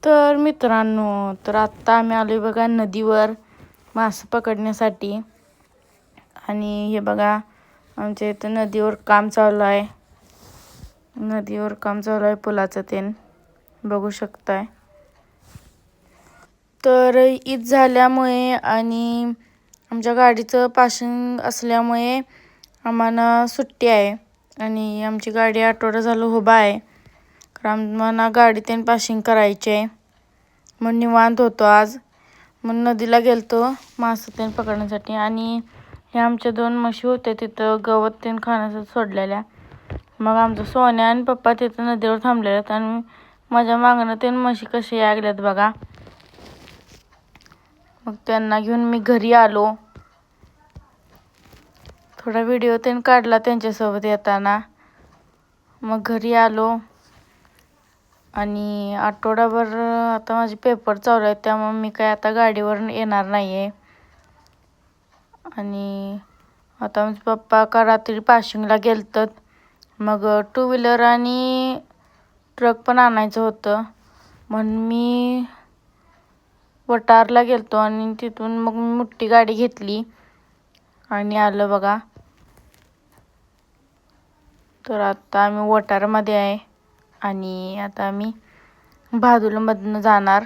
तर मित्रांनो, तर आत्ता आम्ही आलोय बघा नदीवर मासे पकडण्यासाठी. आणि हे बघा आमच्या इथं नदीवर काम चालू आहे. पुलाचं तेन बघू शकताय. तर ईद झाल्यामुळे आणि आमच्या गाडीचं पासिंग असल्यामुळे आम्हाला सुट्टी आहे आणि आमची गाडी आठवडा झालं उभा आहे. कारण आम्हाला गाडी तेन पासिंग करायची आहे. मग निवांत होतो आज. मग नदीला गेलतो मासे तेन पकडण्यासाठी. आणि हे आमच्या 2 म्हशी होत्या तिथं गवत तेन खाण्यासाठी सोडलेल्या. मग आमचं सोन्या आणि पप्पा तिथं नदीवर थांबलेले आणि माझ्या मागणं तेन म्हशी कशी यायल्यात बघा. मग त्यांना घेऊन मी घरी आलो. थोडा व्हिडिओ तेन काढला त्यांच्यासोबत येताना. मग घरी आलो आणि आठवडाभर आता माझे पेपर चालू आहेत, त्यामुळे मी काय आता गाडीवर येणार नाही आहे. आणि आता आमचे पप्पा का रात्री पाशिंगला गेलतात. मग 2 व्हीलर आणि ट्रक पण आणायचं होतं म्हणून मी वटारला गेलतो आणि तिथून मग मी मोठी गाडी घेतली आणि आलं बघा. तर आता आम्ही वटारमध्ये आहे आणि आता आम्ही बहादुरमधनं जाणार.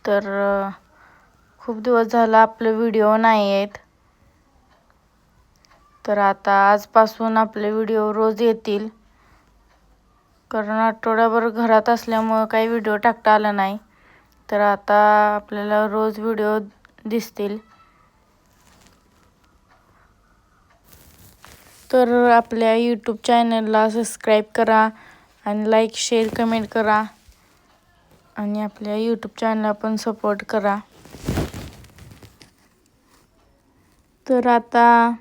तर खूप दिवस झाला आपले व्हिडिओ नाही आहेत. तर आता आजपासून आपले व्हिडिओ रोज येतील. कारण आठवडाभर घरात असल्यामुळं काही व्हिडिओ टाकता आला नाही. तर आता आपल्याला रोज व्हिडिओ दिसतील. तर आपल्या यूट्यूब चॅनलला सबस्क्राईब करा आणि लाईक, शेअर, कमेंट करा आणि आपल्या यूट्यूब चॅनलला पण सपोर्ट करा. तर आता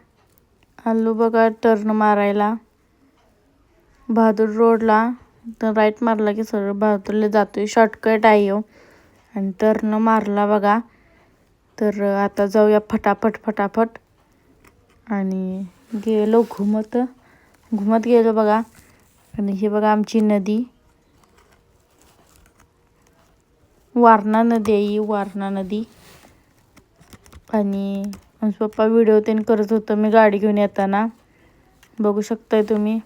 आलो बघा टर्न मारायला बहादूर रोडला. तर राईट मारला की सरळ बहादूरला जातोय. शॉर्टकट आहे हो. आणि टर्न मारला बघा. तर आता जाऊया फटाफट आणि गेलो घुमत गेलो बघा. आणि हे बघा आमची नदी वारणा नदी आहे. वारणा नदी. आणि आमचे पप्पा व्हिडिओ तेन करत होतं मी गाडी घेऊन येताना, बघू शकताय तुम्ही.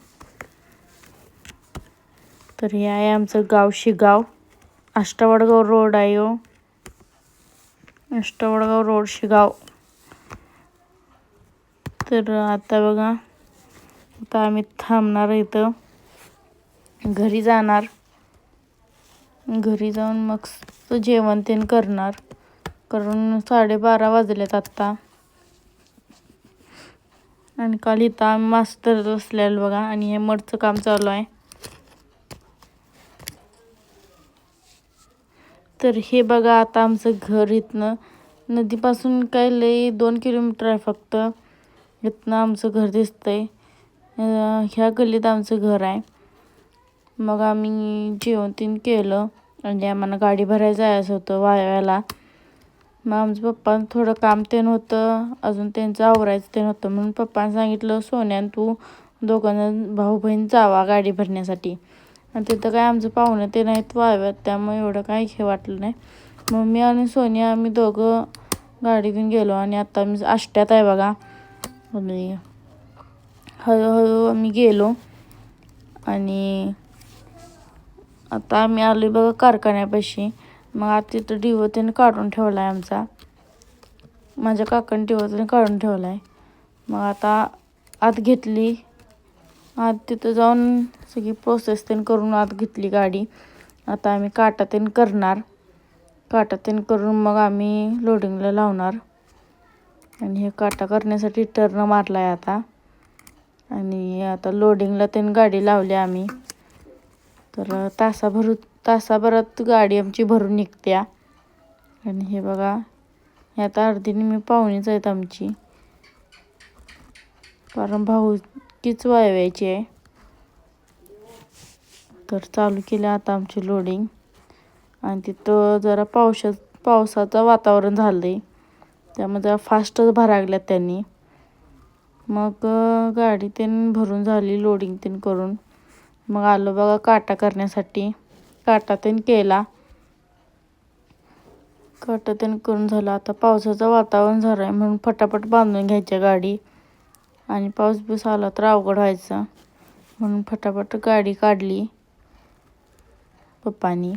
तर हे आहे आमचं गाव शिगाव. अष्टवडगाव रोड आहे हो. अष्टवडगाव रोड शिगाव. तर आता बघा आता आम्ही थांबणार इथं. घरी जाणार. घरी जाऊन मग जेवण तेन करणार. कारण 12:30 वाजलेत आत्ता. आणि काल इथं आम्ही मास्तर बसलेलो बघा. आणि हे मडचं काम चालू आहे. तर हे बघा आता आमचं घर इथनं नदीपासून काय लई 2 किलोमीटर आहे फक्त. इथनं आमचं घर दिसतंय. ह्या गल्लीत आमचं घर आहे. मग आम्ही जेवण तीन केलं आणि आम्हाला गाडी भरायला जायचं होतं वाळव्याला. मग आमच्या पप्पांचं थोडं काम तेन होतं, अजून त्यांचं आवरायचं तेन होतं. म्हणून पप्पाने सांगितलं सोन्यान तू दोघांना भाऊ बहीण जावा गाडी भरण्यासाठी. आणि तिथं काय आमचं पाहुणे ते नाहीत वाळव्यात, त्यामुळे एवढं काही हे वाटलं नाही. मग मी आणि सोनिया आम्ही दोघं गाडी घेऊन गेलो. आणि आता आम्ही आष्ट्यात आहे बघा. आणि हळूहळू आम्ही गेलो. आणि आता आम्ही आलो बघा कारखान्यापाशी. मग आता तिथं डिवो त्याने काढून ठेवला आहे आमचा. माझ्या काकाने डिवो त्याने काढून ठेवला आहे. मग आता आत घेतली. आत तिथं जाऊन सगळी प्रोसेस त्याने करून आत घेतली गाडी. आता आम्ही काटा त्याने करणार. काटा त्याने करून मग आम्ही लोडिंगला लावणार. आणि हे काटा करण्यासाठी टर्न मारला आहे आता. आणि आता लोडिंगला त्याने गाडी लावली आम्ही. तर तासाभरात गाडी आमची भरून निघत्या. आणि हे बघा हे आता अर्धी निम्मी पाहुणीच आहेत आमची. कारण भाऊकीच वाळवायची आहे. तर चालू केलं आता आमची लोडिंग. आणि तिथं जरा पावसाचं वातावरण झालं आहे, त्यामुळे जरा फास्टच भरागल्यात त्यांनी. मग गाडी त्यानं भरून झाली लोडिंग त्यानं करून. मग आलो बघा काटा करण्यासाठी. काटा तेन केला. काटा तेन करून झाला. आता पावसाचं वातावरण झालं आहे म्हणून फटाफट बांधून घ्यायची गाडी. आणि पाऊस बिऊस आला तर अवघड व्हायचं म्हणून फटाफट गाडी काढली पप्पानी.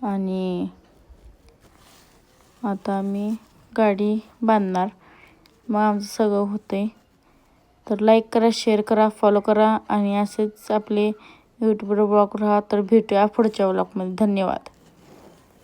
आणि आता आम्ही गाडी बांधणार. मग आमचं सगळं होते. तर लाईक करा, शेअर करा, फॉलो करा आणि असेच आपले यूट्यूबवर ब्लॉग राहा. तर भेटूया पुढच्या ब्लॉगमध्ये. धन्यवाद.